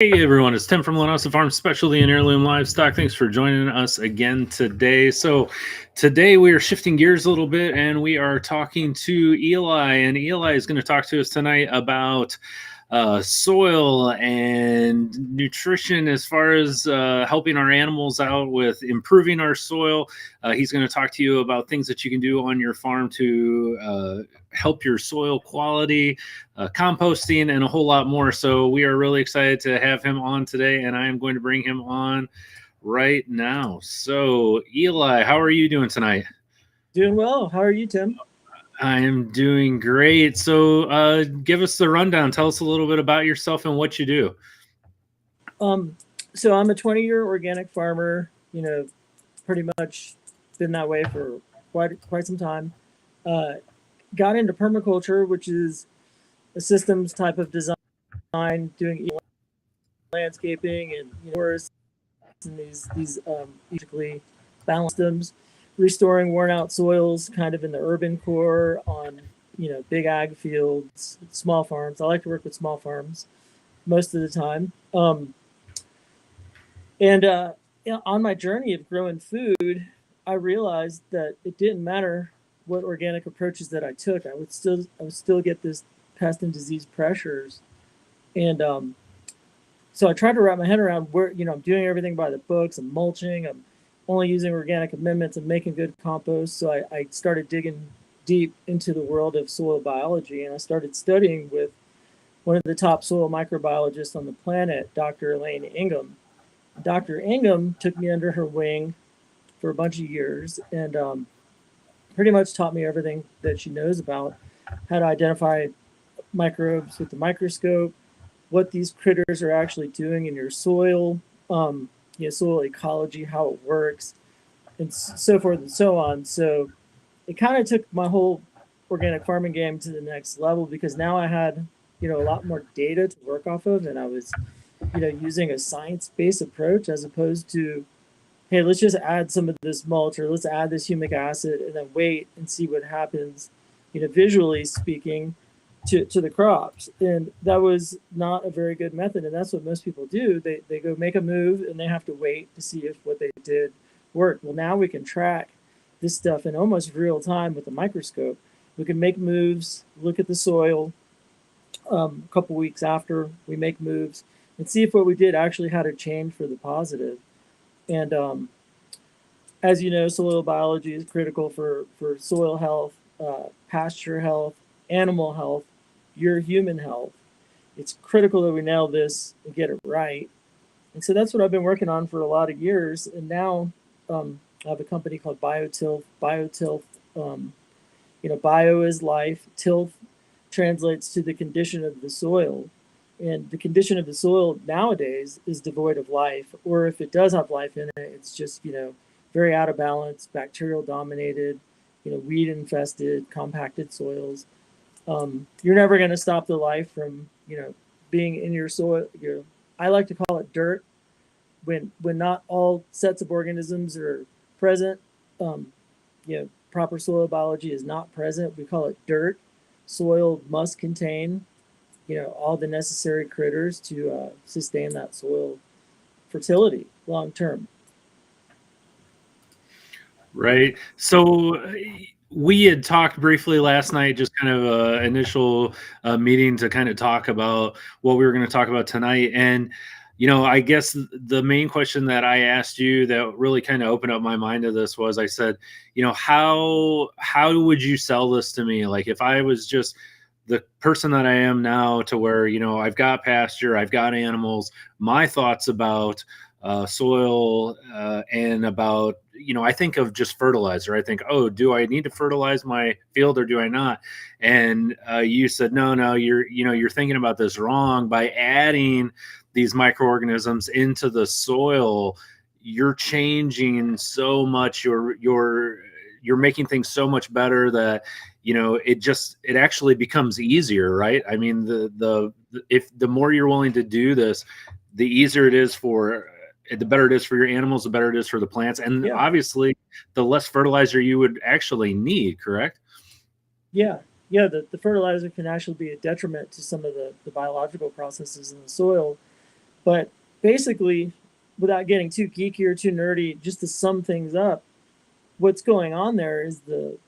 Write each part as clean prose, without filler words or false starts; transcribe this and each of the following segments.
Hey everyone, it's Tim from LInessa Farms, specialty in heirloom livestock. Thanks for joining us again today. So today we are shifting gears a little bit and we are talking to Eli, and Eli is going to talk to us tonight about soil and nutrition as far as helping our animals out with improving our soil. He's going to talk to you about things that you can do on your farm to help your soil quality, composting, and a whole lot more. So we are really excited to have him on today, and I am going to bring him on right now. So Eli, how are you doing tonight? Doing well. How are you, Tim? I am doing great. So give us the rundown. Tell us a little bit about yourself and what you do. So I'm a 20-year organic farmer. Pretty much been that way for quite some time. Got into permaculture, which is a systems type of design, doing landscaping and forests and these ecologically balanced systems, restoring worn out soils, kind of in the urban core on big ag fields, small farms. I like to work with small farms most of the time. And on my journey of growing food, I realized that it didn't matter what organic approaches that I took. I would still get this pest and disease pressures. And so I tried to wrap my head around where I'm doing everything by the books. I'm mulching. I'm only using organic amendments and making good compost. So I started digging deep into the world of soil biology, and I started studying with one of the top soil microbiologists on the planet, Dr. Elaine Ingham. Dr. Ingham took me under her wing for a bunch of years and pretty much taught me everything that she knows about how to identify microbes with the microscope, what these critters are actually doing in your soil, soil ecology, how it works, and so forth and so on. So it kind of took my whole organic farming game to the next level because now I had, a lot more data to work off of, and I was using a science-based approach as opposed to, hey, let's just add some of this mulch or let's add this humic acid and then wait and see what happens, visually speaking, to the crops. And that was not a very good method. And that's what most people do. They go make a move and they have to wait to see if what they did worked. Well, now we can track this stuff in almost real time with a microscope. We can make moves, look at the soil a couple weeks after we make moves, and see if what we did actually had a change for the positive. And as you know, soil biology is critical for soil health, pasture health, animal health, your human health. It's critical that we nail this and get it right. And so that's what I've been working on for a lot of years. And now I have a company called Biotilth. Biotilth, bio is life. Tilth translates to the condition of the soil. And the condition of the soil nowadays is devoid of life, or if it does have life in it, it's just, very out of balance, bacterial dominated, weed infested, compacted soils. You're never going to stop the life from, being in your soil. I like to call it dirt. When not all sets of organisms are present, proper soil biology is not present. We call it dirt. Soil must contain all the necessary critters to sustain that soil fertility long term. Right. So we had talked briefly last night, just kind of an initial meeting to kind of talk about what we were going to talk about tonight. And, I guess the main question that I asked you that really kind of opened up my mind to this was I said, how would you sell this to me? Like if I was just the person that I am now to where, I've got pasture, I've got animals, my thoughts about soil and about, I think of just fertilizer. I think, oh, do I need to fertilize my field or do I not? And you said, no, you're thinking about this wrong. By adding these microorganisms into the soil, you're changing so much. You're making things so much better that it actually becomes easier, right? I mean, if the more you're willing to do this, the easier it is the better it is for your animals, the better it is for the plants, and Yeah. obviously the less fertilizer you would actually need, correct? Yeah. The fertilizer can actually be a detriment to some of the biological processes in the soil. But basically, without getting too geeky or too nerdy, just to sum things up, what's going on there is the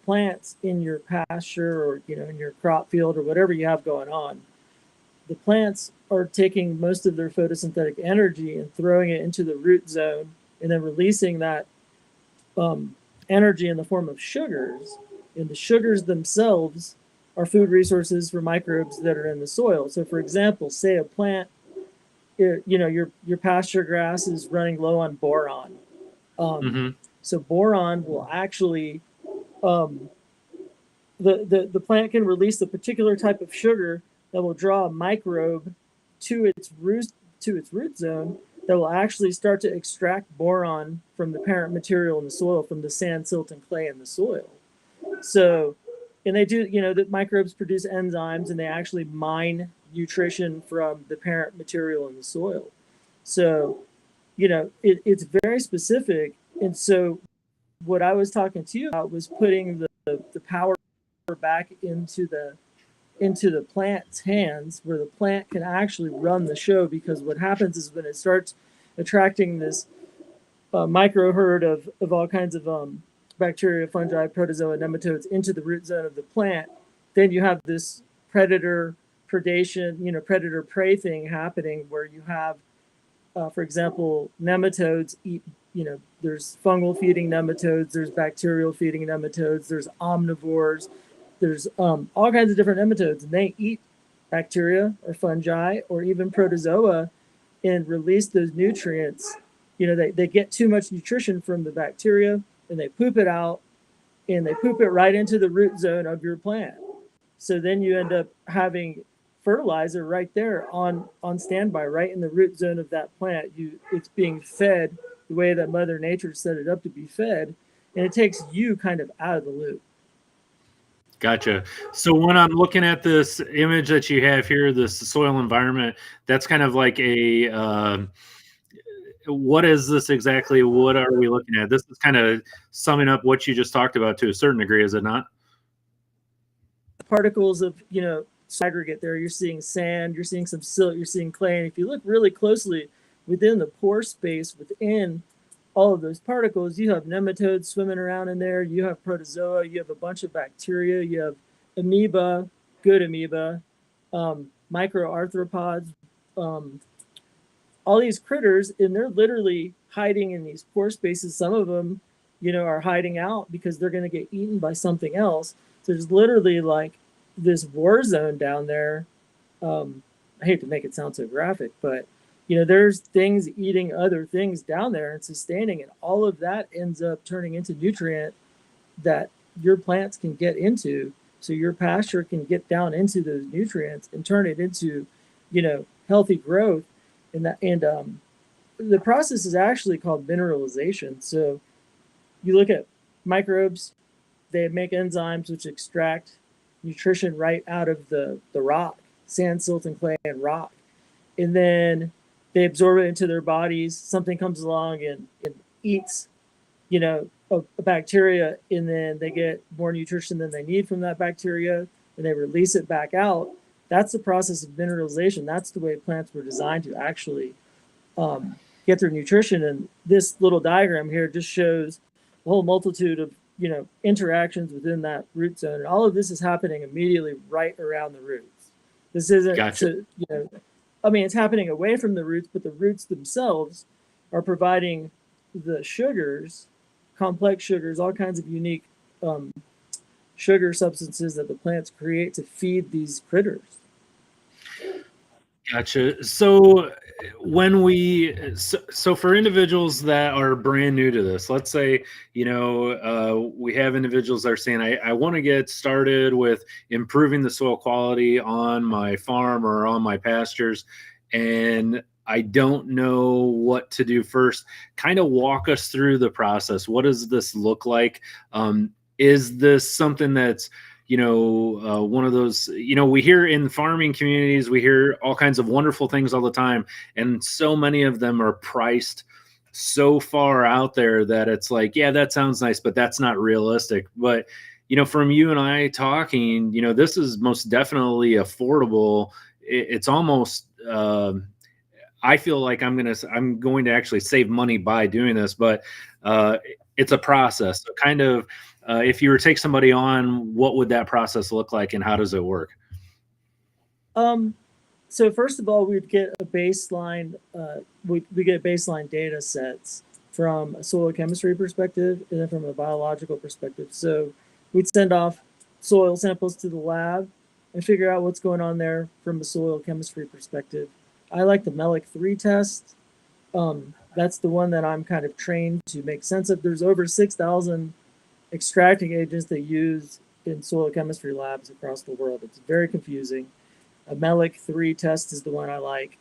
plants in your pasture, or in your crop field, or whatever you have going on. The plants are taking most of their photosynthetic energy and throwing it into the root zone, and then releasing that energy in the form of sugars. And the sugars themselves are food resources for microbes that are in the soil. So, for example, say a plant, your pasture grass is running low on boron. So boron will actually, the plant can release a particular type of sugar that will draw a microbe to its root zone, that will actually start to extract boron from the parent material in the soil, from the sand, silt, and clay in the soil. So, and they do, the microbes produce enzymes, and they actually mine nutrition from the parent material in the soil. So, it's very specific. And so what I was talking to you about was putting the power back into the plant's hands, where the plant can actually run the show. Because what happens is, when it starts attracting this micro herd of all kinds of bacteria, fungi, protozoa, nematodes into the root zone of the plant, then you have this predator predation, predator prey thing happening, where you have, for example, nematodes eat, there's fungal feeding nematodes, there's bacterial feeding nematodes, there's omnivores, there's all kinds of different nematodes, and they eat bacteria or fungi or even protozoa and release those nutrients. They get too much nutrition from the bacteria, and they poop it out, and they poop it right into the root zone of your plant. So then you end up having fertilizer right there on standby, right in the root zone of that plant. It's being fed the way that Mother Nature set it up to be fed, and it takes you kind of out of the loop. Gotcha. So when I'm looking at this image that you have here, this soil environment, that's kind of like a what is this exactly? What are we looking at? This is kind of summing up what you just talked about to a certain degree, is it not? Particles of, aggregate there. You're seeing sand, you're seeing some silt, you're seeing clay. And if you look really closely within the pore space, within all of those particles, you have nematodes swimming around in there, you have protozoa, you have a bunch of bacteria, you have amoeba, good amoeba, microarthropods, all these critters, and they're literally hiding in these pore spaces. Some of them, are hiding out because they're going to get eaten by something else. So there's literally like this war zone down there. I hate to make it sound so graphic, but there's things eating other things down there and sustaining, and all of that ends up turning into nutrient that your plants can get into. So your pasture can get down into those nutrients and turn it into, healthy growth. And the process is actually called mineralization. So you look at microbes, they make enzymes which extract nutrition right out of the rock, sand, silt, and clay, and rock. And then they absorb it into their bodies. Something comes along and eats, a bacteria, and then they get more nutrition than they need from that bacteria, and they release it back out. That's the process of mineralization. That's the way plants were designed to actually get their nutrition. And this little diagram here just shows a whole multitude of interactions within that root zone, and all of this is happening immediately right around the roots. This isn't, Gotcha. it's happening away from the roots, but the roots themselves are providing the sugars, complex sugars, all kinds of unique sugar substances that the plants create to feed these critters. Gotcha. So so for individuals that are brand new to this, let's say, we have individuals that are saying, I want to get started with improving the soil quality on my farm or on my pastures, and I don't know what to do first. Kind of walk us through the process. What does this look like? Is this something that's one of those, we hear in farming communities, we hear all kinds of wonderful things all the time. And so many of them are priced so far out there that it's like, yeah, that sounds nice, but that's not realistic. But, from you and I talking, this is most definitely affordable. It's almost, I feel like I'm going to actually save money by doing this, but it's a process. So kind of, if you were to take somebody on, what would that process look like, and how does it work? So first of all, we'd get a baseline. We get baseline data sets from a soil chemistry perspective and then from a biological perspective. So we'd send off soil samples to the lab and figure out what's going on there from a soil chemistry perspective. I like the MELIC 3 test. That's the one that I'm kind of trained to make sense of. There's over 6,000 extracting agents they use in soil chemistry labs across the world. It's very confusing. A MELIC 3 test is the one I like,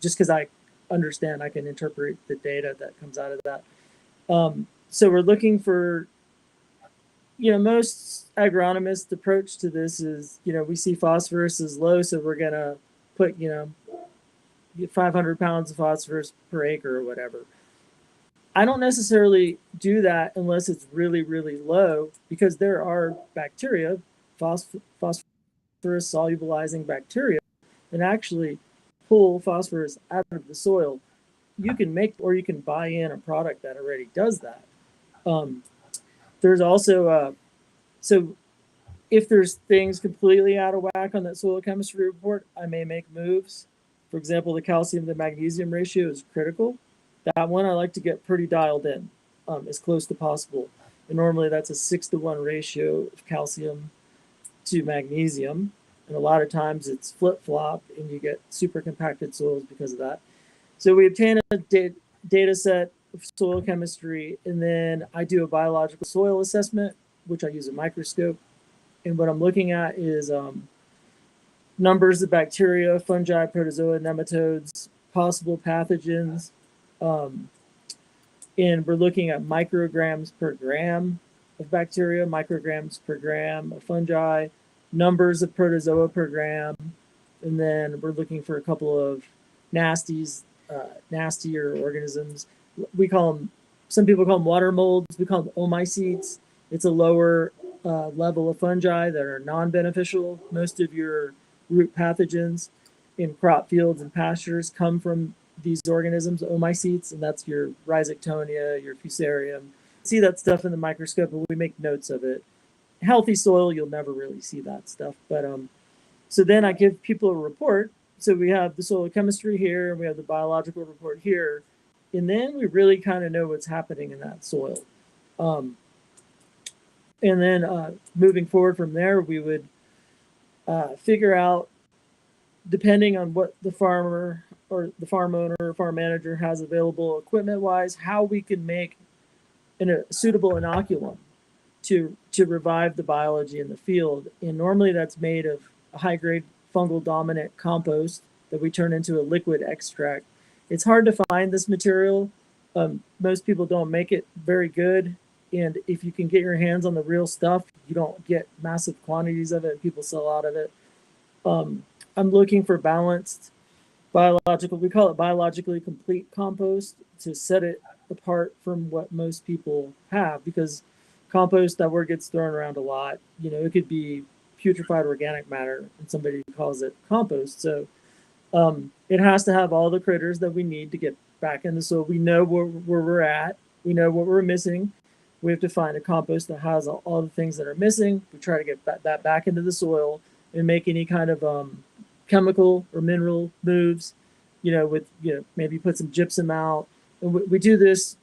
just because I understand I can interpret the data that comes out of that. So we're looking for, most agronomists' approach to this is, we see phosphorus is low, so we're going to put, 500 pounds of phosphorus per acre or whatever. I don't necessarily do that unless it's really, really low, because there are bacteria, phosphorus solubilizing bacteria, and actually pull phosphorus out of the soil. You can make, or you can buy in a product that already does that. There's also, so if there's things completely out of whack on that soil chemistry report, I may make moves. For example, the calcium to magnesium ratio is critical. That one I like to get pretty dialed in, as close to possible. And normally that's a 6-to-1 ratio of calcium to magnesium. And a lot of times it's flip-flop and you get super compacted soils because of that. So we obtain a data set of soil chemistry, and then I do a biological soil assessment, which I use a microscope. And what I'm looking at is numbers of bacteria, fungi, protozoa, nematodes, possible pathogens. And we're looking at micrograms per gram of bacteria, micrograms per gram of fungi, numbers of protozoa per gram. And then we're looking for a couple of nastier organisms. We call them, some people call them water molds. We call them omycetes. It's a lower level of fungi that are non-beneficial. Most of your root pathogens in crop fields and pastures come from these organisms, omycetes, and that's your Rhizoctonia, your Fusarium. See that stuff in the microscope, and we make notes of it. Healthy soil, you'll never really see that stuff. But so then I give people a report. So we have the soil chemistry here, and we have the biological report here, and then we really kind of know what's happening in that soil. And then moving forward from there, we would figure out, depending on what the farmer or the farm owner or farm manager has available equipment-wise, how we can make a suitable inoculum to revive the biology in the field. And normally that's made of a high-grade fungal dominant compost that we turn into a liquid extract. It's hard to find this material. Most people don't make it very good. And if you can get your hands on the real stuff, you don't get massive quantities of it. People sell out of it. I'm looking for balanced biological, we call it biologically complete compost, to set it apart from what most people have, because compost, that word gets thrown around a lot. It could be putrefied organic matter and somebody calls it compost. So it has to have all the critters that we need to get back in the soil. We know where we're at. We know what we're missing. We have to find a compost that has all the things that are missing. We try to get that back into the soil and make any kind of chemical or mineral moves, with, maybe put some gypsum out. And we do this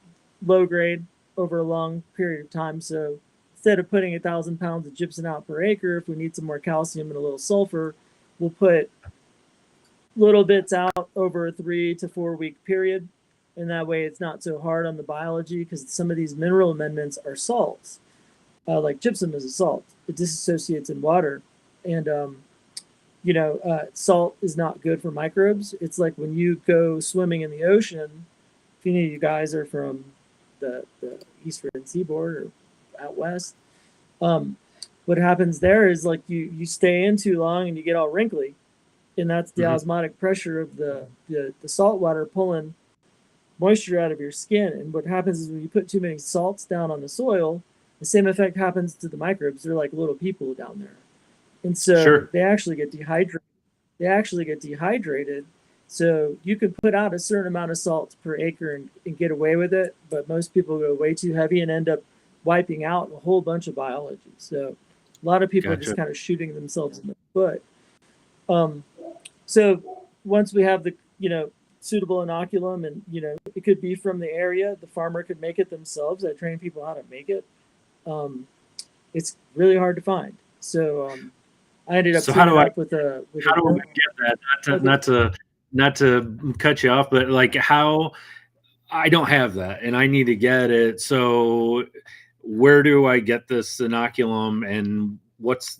low grade over a long period of time. So instead of putting 1,000 pounds of gypsum out per acre, if we need some more calcium and a little sulfur, we'll put little bits out over a 3 to 4 week period. And that way it's not so hard on the biology, because some of these mineral amendments are salts. Like gypsum is a salt. It disassociates in water. And, salt is not good for microbes. It's like when you go swimming in the ocean, if any of you guys are from the eastern seaboard or out west, what happens there is, like, you stay in too long and you get all wrinkly. And that's the osmotic pressure of the salt water pulling moisture out of your skin. And what happens is when you put too many salts down on the soil, the same effect happens to the microbes. They're like little people down there. And so they actually get dehydrated. So you can put out a certain amount of salt per acre and get away with it, but most people go way too heavy and end up wiping out a whole bunch of biology. So a lot of people are just Gotcha. kind of shooting themselves in the foot. Um, so once we have the, suitable inoculum, and, it could be from the area, the farmer could make it themselves. I train people how to make it. It's really hard to find. So I ended up So how teaming do I up with a how do I get that? Not to cut you off, but like how I don't have that and I need to get it. So where do I get this inoculum, and what's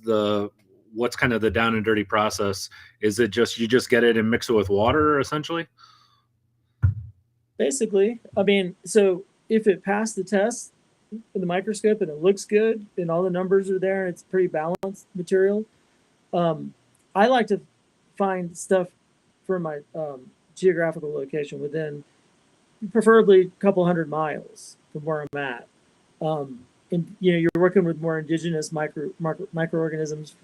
kind of the down and dirty process? Is it just you just get it and mix it with water essentially? basically, I mean, so if it passed the test in the microscope and it looks good and all the numbers are there and it's pretty balanced material, I like to find stuff from my geographical location within preferably a couple hundred miles from where I'm at. And you're working with more indigenous microorganisms,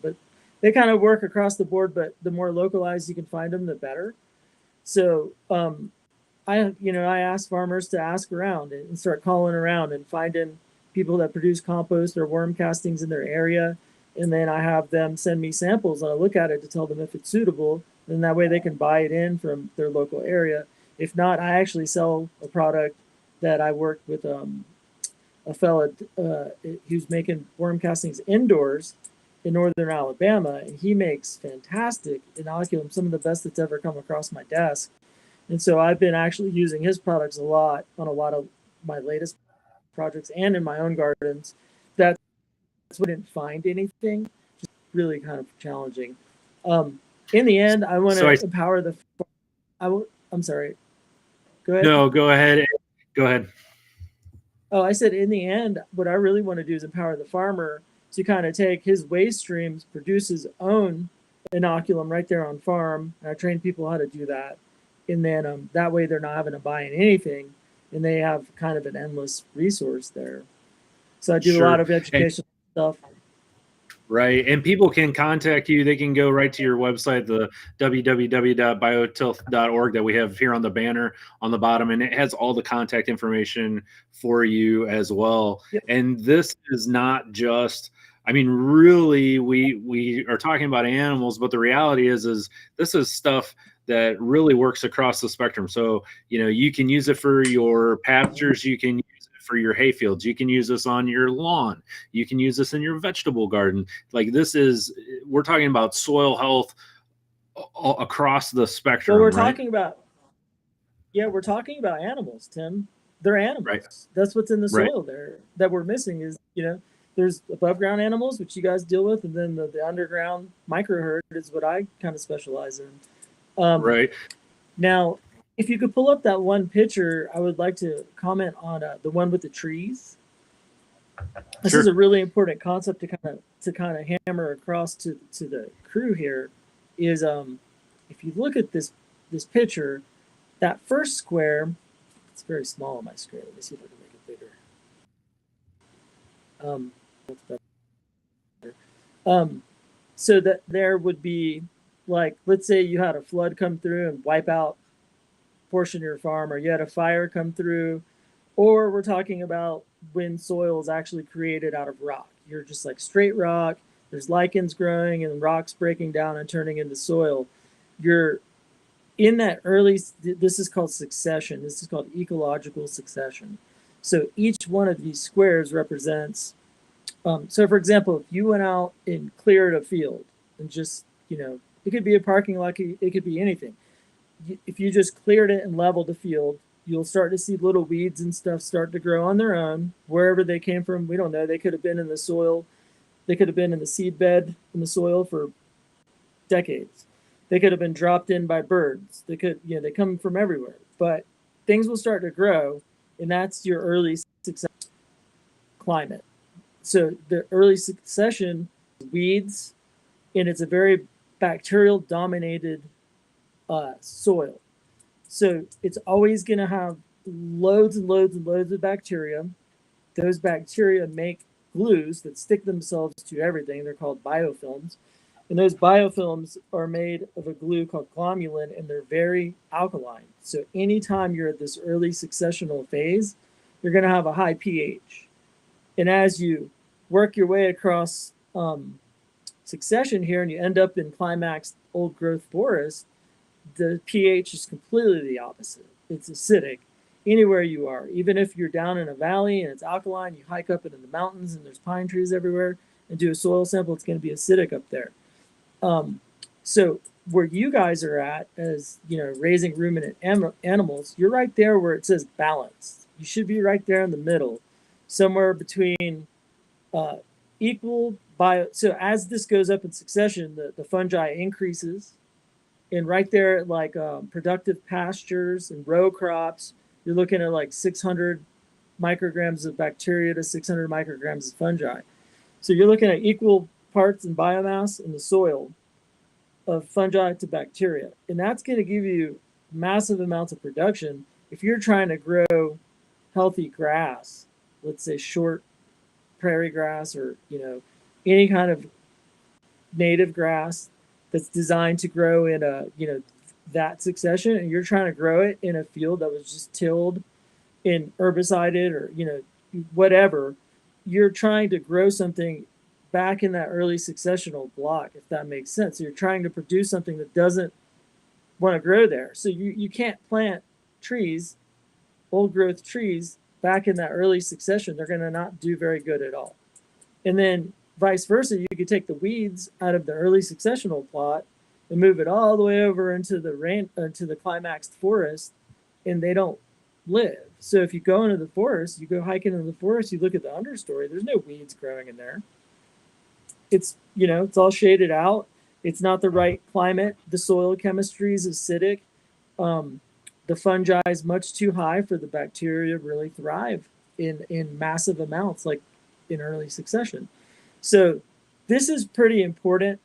but they kind of work across the board. But the more localized you can find them, the better. So I ask farmers to ask around and start calling around and finding people that produce compost or worm castings in their area, and then I have them send me samples and I look at it to tell them if it's suitable. And that way they can buy it in from their local area. If not, I actually sell a product that I worked with a fella who's making worm castings indoors in northern Alabama, and he makes fantastic inoculum, some of the best that's ever come across my desk. And so I've been actually using his products a lot on a lot of my latest projects and in my own gardens. That's what I didn't find anything, just really kind of challenging. In the end, I want to empower the. I'm sorry. Go ahead. No, go ahead. Go ahead. Oh, I said in the end, what I really want to do is empower the farmer to kind of take his waste streams, produce his own inoculum right there on farm. And I train people how to do that. And then that way they're not having to buy in anything, and they have kind of an endless resource there. So I do a lot of educational stuff. Right. And people can contact you. They can go right to your website, the www.biotilth.org that we have here on the banner on the bottom. And it has all the contact information for you as well. Yep. And this is not just, I mean, really, we are talking about animals, but the reality is this is stuff that really works across the spectrum. So, you can use it for your pastures. You can use it for your hay fields. You can use this on your lawn. You can use this in your vegetable garden. Like we're talking about soil health across the spectrum. Well, we're right? talking about, we're talking about animals, Tim. They're animals. Right. That's what's in the soil there that we're missing is, there's above ground animals, which you guys deal with. And then the underground micro herd is what I kind of specialize in. Right. Now, if you could pull up that one picture, I would like to comment on the one with the trees. This is a really important concept to kind of hammer across to the crew here. Is if you look at this picture, that first square, it's very small on my screen. Let me see if I can make it bigger. So that there would be, like, let's say you had a flood come through and wipe out a portion of your farm, or you had a fire come through, or we're talking about when soil is actually created out of rock. You're just like straight rock, there's lichens growing and rocks breaking down and turning into soil. You're in that early, this is called succession. This is called ecological succession. So each one of these squares represents, so for example, if you went out and cleared a field and just, it could be a parking lot, it could be anything. If you just cleared it and leveled the field, you'll start to see little weeds and stuff start to grow on their own, wherever they came from. We don't know. They could have been in the soil. They could have been in the seed bed in the soil for decades. They could have been dropped in by birds. They come from everywhere. But things will start to grow, and that's your early succession climate. So the early succession weeds, and it's a very bacterial dominated soil. So it's always going to have loads and loads and loads of bacteria. Those bacteria make glues that stick themselves to everything. They're called biofilms. And those biofilms are made of a glue called glomulin, and they're very alkaline. So anytime you're at this early successional phase, you're going to have a high pH. And as you work your way across succession here and you end up in climax old growth forest, the pH is completely the opposite. It's acidic anywhere you are. Even if you're down in a valley and it's alkaline, you hike up into the mountains and there's pine trees everywhere and do a soil sample, it's going to be acidic up there. So where you guys are at, as you know, raising ruminant animals, you're right there where it says balance. You should be right there in the middle, somewhere between equal bio. So as this goes up in succession, the fungi increases, and right there at like productive pastures and row crops, you're looking at like 600 micrograms of bacteria to 600 micrograms of fungi. So you're looking at equal parts in biomass in the soil of fungi to bacteria. And that's going to give you massive amounts of production. If you're trying to grow healthy grass, let's say short prairie grass, or, you know, any kind of native grass that's designed to grow in a, you know, that succession, and you're trying to grow it in a field that was just tilled and herbicided, or, you know, whatever, you're trying to grow something back in that early successional block, if that makes sense. So you're trying to produce something that doesn't want to grow there. So you can't plant trees, old growth trees, back in that early succession. They're going to not do very good at all. And then vice versa, you could take the weeds out of the early successional plot and move it all the way over into the climaxed forest, and they don't live. So if you go into the forest, you go hiking into the forest, you look at the understory, there's no weeds growing in there. It's, you know, it's all shaded out. It's not the right climate. The soil chemistry is acidic. The fungi is much too high for the bacteria to really thrive in massive amounts, like in early succession. So this is pretty important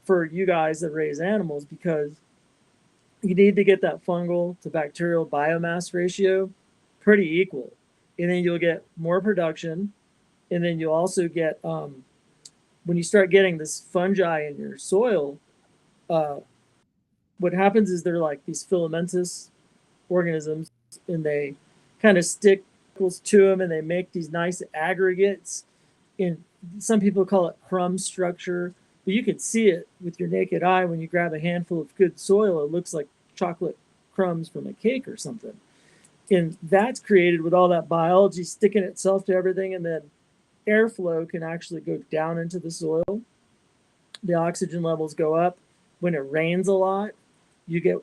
for you guys that raise animals, because you need to get that fungal to bacterial biomass ratio pretty equal. And then you'll get more production. And then you'll also get, when you start getting this fungi in your soil, what happens is they're like these filamentous organisms, and they kind of stick to them, and they make these nice aggregates. And some people call it crumb structure, but you can see it with your naked eye when you grab a handful of good soil. It looks like chocolate crumbs from a cake or something. And that's created with all that biology sticking itself to everything, and then airflow can actually go down into the soil. The oxygen levels go up. When it rains a lot, you get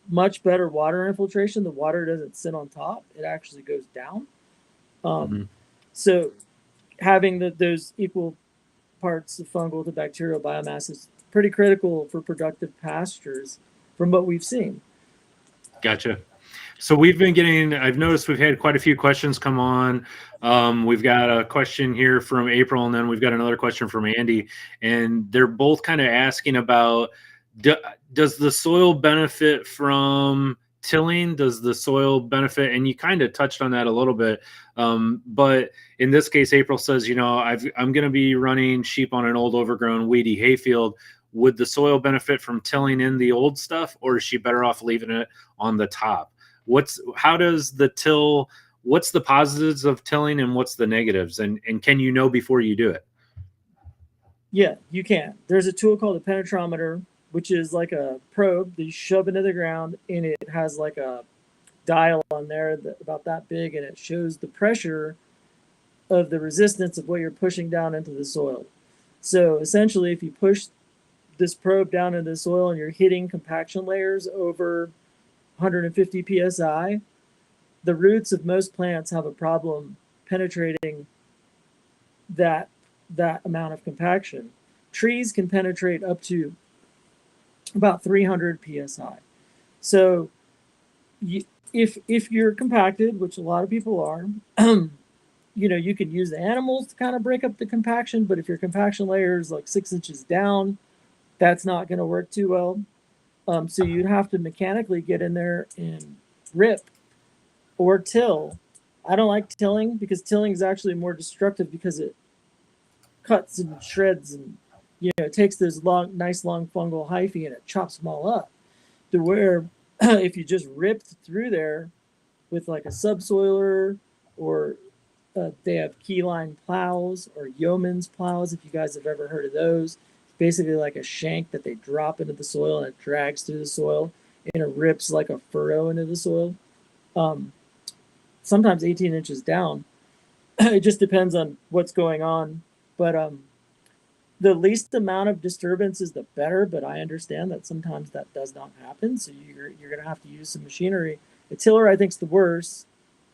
much better water infiltration. The water doesn't sit on top, it actually goes down. So having those equal parts of fungal to bacterial biomass is pretty critical for productive pastures from what we've seen. Gotcha. So we've been getting, I've noticed we've had quite a few questions come on. We've got a question here from April, and then we've got another question from Andy, and they're both kind of asking about, does the soil benefit from tilling? Does the soil benefit? And you kind of touched on that a little bit. But in this case, April says, you know, I'm going to be running sheep on an old overgrown weedy hayfield. Would the soil benefit from tilling in the old stuff, or is she better off leaving it on the top? How does the till, what's the positives of tilling and what's the negatives? And can you know before you do it? Yeah, you can. There's a tool called a penetrometer, which is like a probe that you shove into the ground, and it has like a dial on there about that big, and it shows the pressure of the resistance of what you're pushing down into the soil. So essentially, if you push this probe down into the soil and you're hitting compaction layers over 150 psi, the roots of most plants have a problem penetrating that amount of compaction. Trees can penetrate up to about 300 psi. So if you're compacted, which a lot of people are, you know, you could use the animals to kind of break up the compaction, but if your compaction layer is like 6 inches down, that's not going to work too well. So you'd have to mechanically get in there and rip or till. I don't like tilling, because tilling is actually more destructive, because it cuts and shreds and it takes those nice long fungal hyphae and it chops them all up. To where if you just ripped through there with like a subsoiler, or they have keyline plows or yeoman's plows, if you guys have ever heard of those. Basically like a shank that they drop into the soil and it drags through the soil and it rips like a furrow into the soil. Sometimes 18 inches down. It just depends on what's going on. But the least amount of disturbance is the better, but I understand that sometimes that does not happen. So you're going to have to use some machinery. A tiller, I think, is the worst.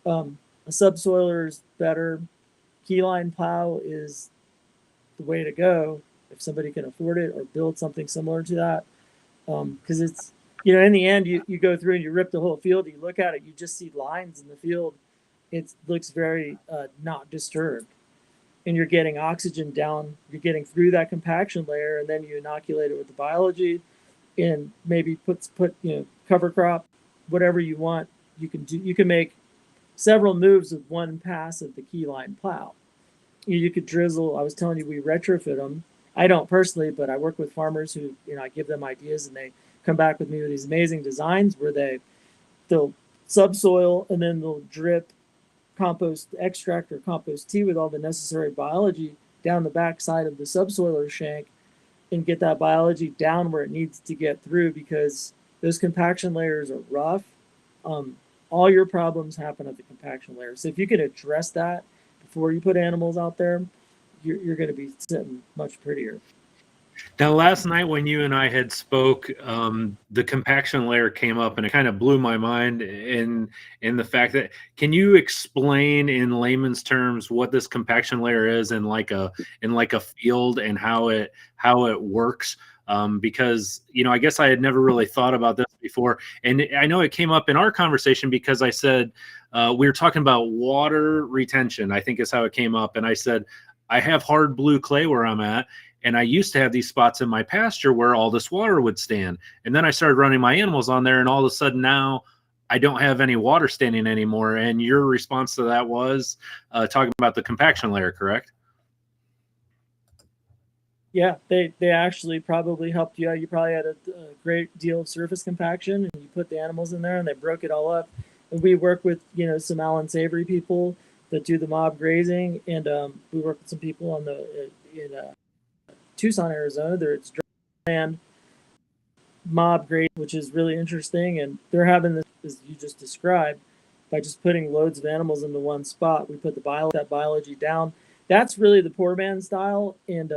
A subsoiler is better. Keyline plow is the way to go if somebody can afford it or build something similar to that. Because it's, in the end, you go through and you rip the whole field, you look at it, you just see lines in the field. It looks very not disturbed. And you're getting oxygen down, you're getting through that compaction layer, and then you inoculate it with the biology and maybe put cover crop, whatever you want. You can make several moves with one pass of the keyline plow. You could drizzle. I was telling you, we retrofit them. I don't personally, but I work with farmers who, I give them ideas and they come back with me with these amazing designs where they'll subsoil and then they'll drip compost extract or compost tea with all the necessary biology down the backside of the subsoiler shank and get that biology down where it needs to get through, because those compaction layers are rough. All your problems happen at the compaction layer. So if you can address that before you put animals out there, you're going to be sitting much prettier. Now, last night when you and I had spoke, the compaction layer came up, and it kind of blew my mind in the fact that, can you explain in layman's terms what this compaction layer is in like a field and how it works? Because I guess I had never really thought about this before, and I know it came up in our conversation because I said we were talking about water retention, I think is how it came up, and I said I have hard blue clay where I'm at. And I used to have these spots in my pasture where all this water would stand. And then I started running my animals on there, and all of a sudden now I don't have any water standing anymore. And your response to that was talking about the compaction layer, correct? Yeah, they actually probably helped you out. You probably had a great deal of surface compaction, and you put the animals in there and they broke it all up. And we work with, some Allen Savory people that do the mob grazing. And we work with some people on in Tucson, Arizona. It's dry land mob grade, which is really interesting. And they're having this, as you just described, by just putting loads of animals into one spot. We put that biology down. That's really the poor man style, and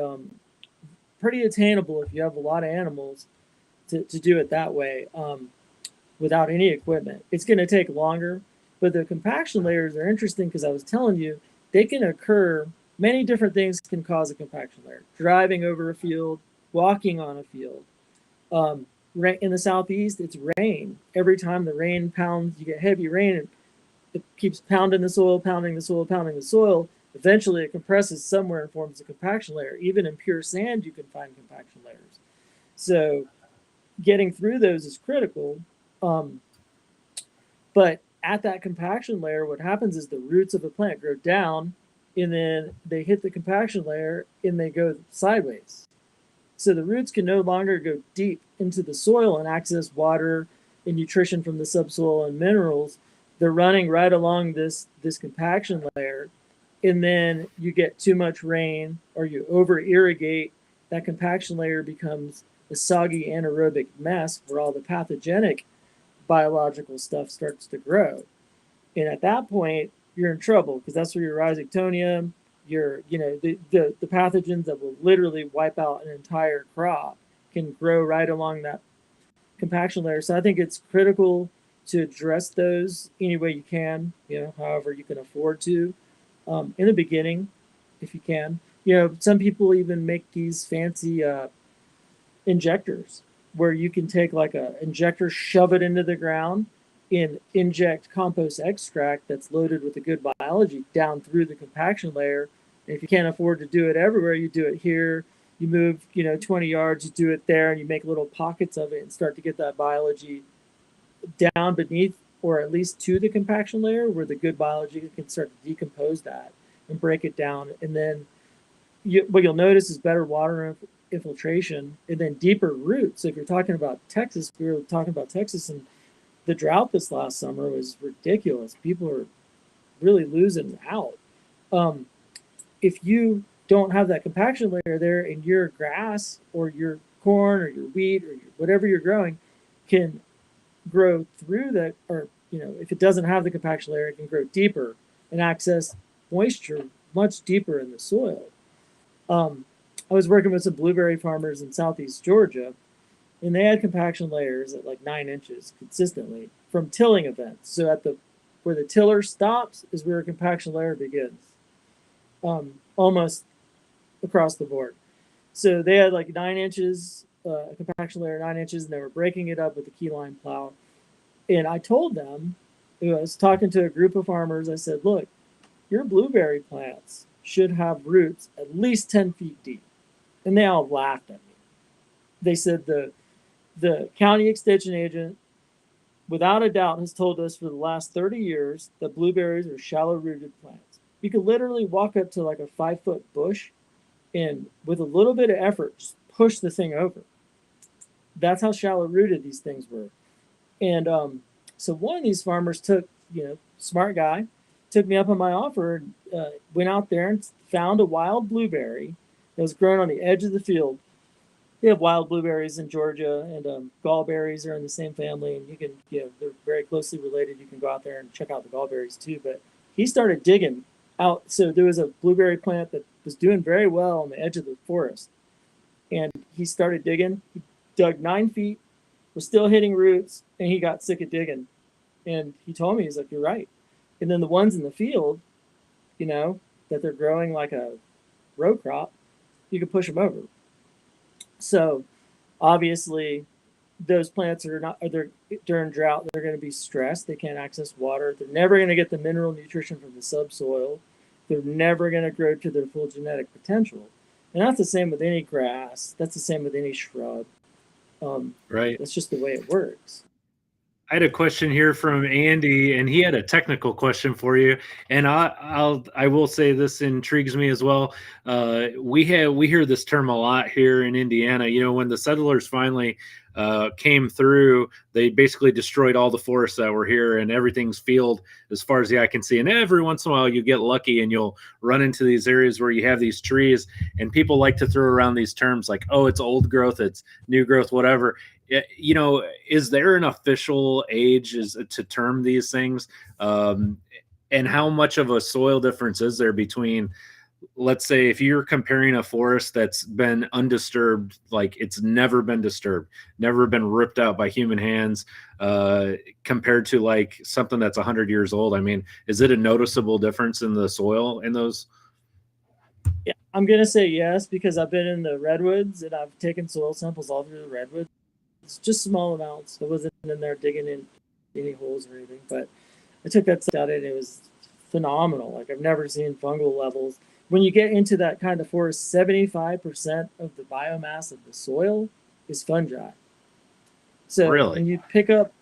pretty attainable if you have a lot of animals to do it that way without any equipment. It's going to take longer, but the compaction layers are interesting because I was telling you, they can occur. Many different things can cause a compaction layer. Driving over a field, walking on a field. In the Southeast, it's rain. Every time the rain pounds, you get heavy rain, it keeps pounding the soil, pounding the soil, pounding the soil. Eventually, it compresses somewhere and forms a compaction layer. Even in pure sand, you can find compaction layers. So getting through those is critical. But at that compaction layer, what happens is the roots of a plant grow down, and then they hit the compaction layer and they go sideways. So the roots can no longer go deep into the soil and access water and nutrition from the subsoil and minerals. They're running right along this compaction layer, and then you get too much rain or you over irrigate. That compaction layer becomes a soggy anaerobic mess where all the pathogenic biological stuff starts to grow. And at that point, you're in trouble, because that's where your rhizoctonium, the pathogens that will literally wipe out an entire crop can grow right along that compaction layer. So I think it's critical to address those any way you can, however you can afford to, in the beginning, if you can. Some people even make these fancy injectors where you can take like a injector, shove it into the ground, and inject compost extract that's loaded with the good biology down through the compaction layer. And if you can't afford to do it everywhere, you do it here. You move, 20 yards, you do it there, and you make little pockets of it and start to get that biology down beneath, or at least to the compaction layer, where the good biology can start to decompose that and break it down. And then what you'll notice is better water infiltration, and then deeper roots. So if you're talking about Texas, we were talking about Texas, and the drought this last summer was ridiculous. People are really losing out. Um, if you don't have that compaction layer there, and your grass or your corn or your wheat or whatever you're growing can grow through that, or if it doesn't have the compaction layer, it can grow deeper and access moisture much deeper in the soil. I was working with some blueberry farmers in southeast Georgia, and they had compaction layers at like 9 inches consistently from tilling events. So at the where the tiller stops is where a compaction layer begins, almost across the board. So they had like 9 inches, a compaction layer 9 inches, and they were breaking it up with a keyline plow. And I told them, I was talking to a group of farmers, I said, look, your blueberry plants should have roots at least 10 feet deep. And they all laughed at me. They said the county extension agent, without a doubt, has told us for the last 30 years that blueberries are shallow rooted plants. You could literally walk up to like a 5-foot bush and with a little bit of effort, just push the thing over. That's how shallow rooted these things were. And so one of these farmers took, smart guy, took me up on my offer, went out there and found a wild blueberry that was grown on the edge of the field. They have wild blueberries in Georgia, and gallberries are in the same family, and you can, they're very closely related. You can go out there and check out the gallberries too. But he started digging out. So there was a blueberry plant that was doing very well on the edge of the forest, and he started digging. He dug 9 feet, was still hitting roots, and he got sick of digging. And he told me, he's like, you're right. And then the ones in the field, that they're growing like a row crop, you can push them over. So obviously those plants they're during drought, they're going to be stressed. They can't access water. They're never going to get the mineral nutrition from the subsoil. They're never going to grow to their full genetic potential. And that's the same with any grass. That's the same with any shrub. Right. That's just the way it works. I had a question here from Andy, and he had a technical question for you. And I will say this intrigues me as well. We hear this term a lot here in Indiana. When the settlers finally came through, they basically destroyed all the forests that were here, and everything's field as far as the eye can see. And every once in a while, you get lucky, and you'll run into these areas where you have these trees, and people like to throw around these terms like, "Oh, it's old growth, it's new growth, whatever." Is there an official age to term these things? And how much of a soil difference is there between, let's say, if you're comparing a forest that's been undisturbed, like it's never been disturbed, never been ripped out by human hands, compared to like something that's 100 years old? I mean, is it a noticeable difference in the soil in those? Yeah, I'm going to say yes, because I've been in the redwoods and I've taken soil samples all through the redwoods. It's just small amounts. I wasn't in there digging in any holes or anything, but I took that stuff out and it was phenomenal. Like I've never seen fungal levels. When you get into that kind of forest, 75% of the biomass of the soil is fungi. So Really? when you pick up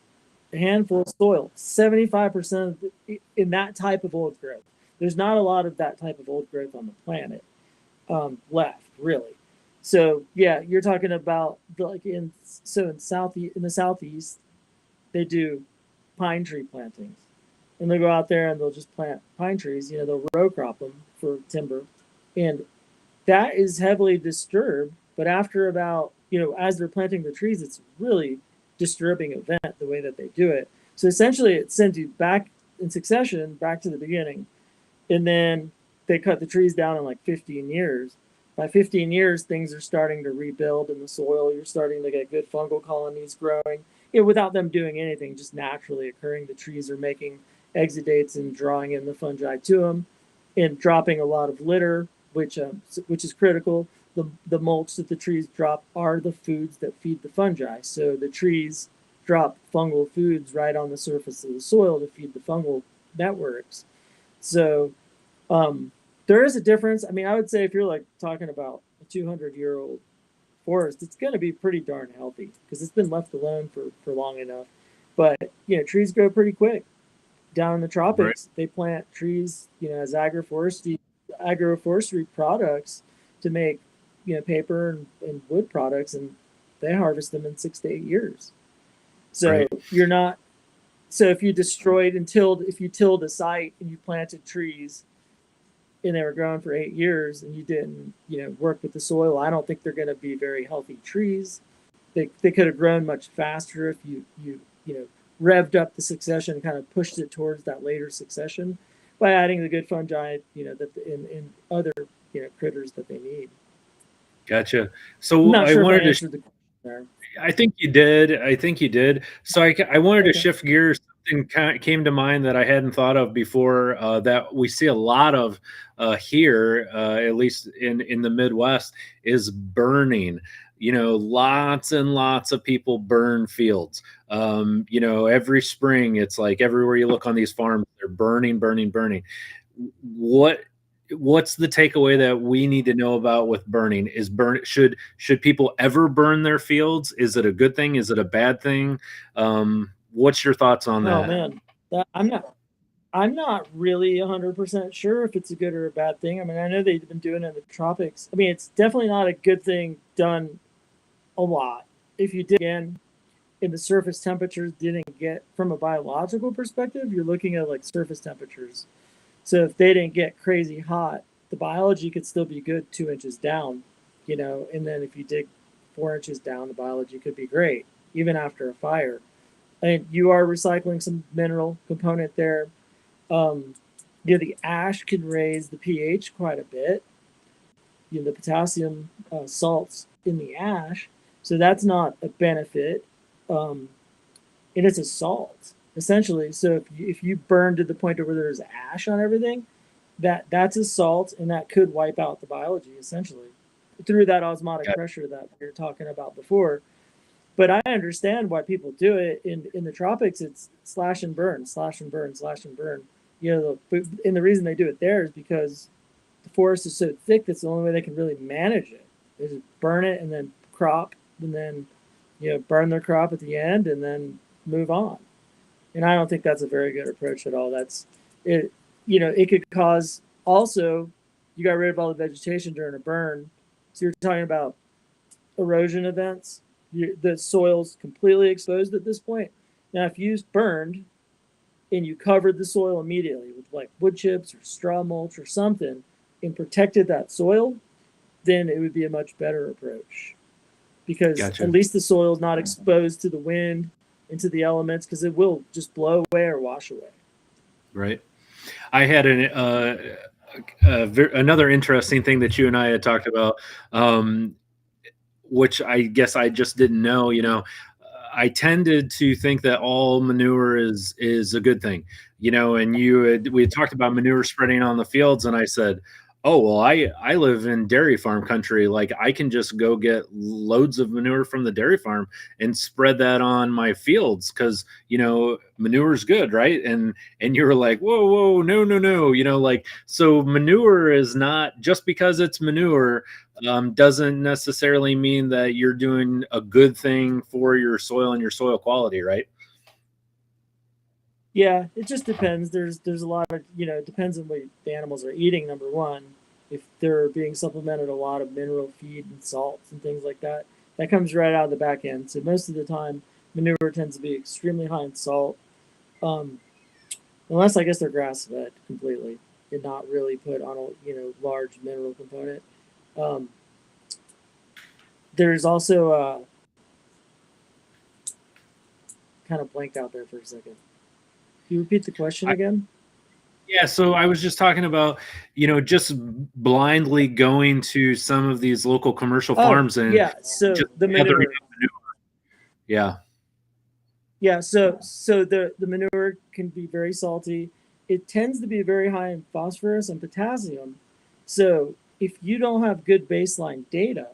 a handful of soil, 75% in that type of old growth. There's not a lot of that type of old growth on the planet left, really. So yeah, you're talking about like in the southeast, they do pine tree plantings, and they go out there and they'll just plant pine trees. They'll row crop them for timber, and that is heavily disturbed. But after about as they're planting the trees, it's really disturbing event the way that they do it. So essentially, it sends you back in succession back to the beginning, and then they cut the trees down in like 15 years. By 15 years, things are starting to rebuild in the soil. You're starting to get good fungal colonies growing without them doing anything, just naturally occurring. The trees are making exudates and drawing in the fungi to them and dropping a lot of litter, which is critical. The mulch that the trees drop are the foods that feed the fungi. So the trees drop fungal foods right on the surface of the soil to feed the fungal networks. So there is a difference. I mean, I would say if you're like talking about a 200-year-old forest, it's going to be pretty darn healthy because it's been left alone for long enough. But trees grow pretty quick. Down in the tropics, right. They plant trees, as agroforestry products to make paper and wood products, and they harvest them in 6 to 8 years. So Right. you're not. So if you destroyed and tilled, if you tilled a site and you planted trees and they were growing for 8 years and you didn't, work with the soil, I don't think they're going to be very healthy trees. They could have grown much faster if you revved up the succession and kind of pushed it towards that later succession by adding the good fungi, that in other critters that they need. Gotcha. I'm So not I sure if I wanted to answered the question there. I think you did. I think you did. So I wanted to Okay. shift gears. Something came to mind that I hadn't thought of before, that we see a lot of here, at least in the Midwest, is burning. Lots and lots of people burn fields. Every spring, it's like everywhere you look on these farms, they're burning, burning, burning. What what's the takeaway that we need to know about with burning? Should people ever burn their fields? Is it a good thing? Is it a bad thing? What's your thoughts on Oh that? man, I'm not really 100% sure if it's a good or a bad thing. I mean, I know they've been doing it in the tropics. I mean, it's definitely not a good thing done a lot. If you did again, and the surface temperatures didn't get, from a biological perspective, you're looking at like surface temperatures. So if they didn't get crazy hot, the biology could still be good 2 inches down, and then if you dig 4 inches down, the biology could be great, even after a fire. And you are recycling some mineral component there. Um, the ash can raise the pH quite a bit. The potassium salts in the ash, so that's not a benefit. Um, and it's a salt essentially. So if you burn to the point where there's ash on everything, that's a salt, and that could wipe out the biology essentially through that osmotic Got- pressure that we were talking about before. But I understand why people do it. In the tropics. It's slash and burn, slash and burn, slash and burn. And the reason they do it there is because the forest is so thick. That's the only way they can really manage it. They just burn it and then crop, and then burn their crop at the end, and then move on. And I don't think that's a very good approach at all. That's it. It could cause, also, you got rid of all the vegetation during a burn. So you're talking about erosion events. The soil's completely exposed at this point. Now, if you burned and you covered the soil immediately with like wood chips or straw mulch or something and protected that soil, then it would be a much better approach, because Gotcha. at least the soil is not exposed to the wind and to the elements, because it will just blow away or wash away. Right. I had another interesting thing that you and I had talked about, which I guess I just didn't know. I tended to think that all manure is a good thing, and we had talked about manure spreading on the fields, and I said, oh well, I live in dairy farm country. Like, I can just go get loads of manure from the dairy farm and spread that on my fields, because manure is good, right? And you were like, whoa, no, no, no, like, so manure is not, just because it's manure, doesn't necessarily mean that you're doing a good thing for your soil and your soil quality, right? Yeah, it just depends. There's a lot of, it depends on what the animals are eating, number one. If they're being supplemented a lot of mineral feed and salts and things like that, that comes right out of the back end. So most of the time, manure tends to be extremely high in salt, um, unless, I guess, they're grass fed completely and not really put on a large mineral component. Um, there's also kind of blanked out there for a second. Can you repeat the question again? Yeah, so I was just talking about, just blindly going to some of these local commercial Oh, farms and yeah. So just the gathering manure. up manure. Yeah, Yeah, so the manure can be very salty. It tends to be very high in phosphorus and potassium. So if you don't have good baseline data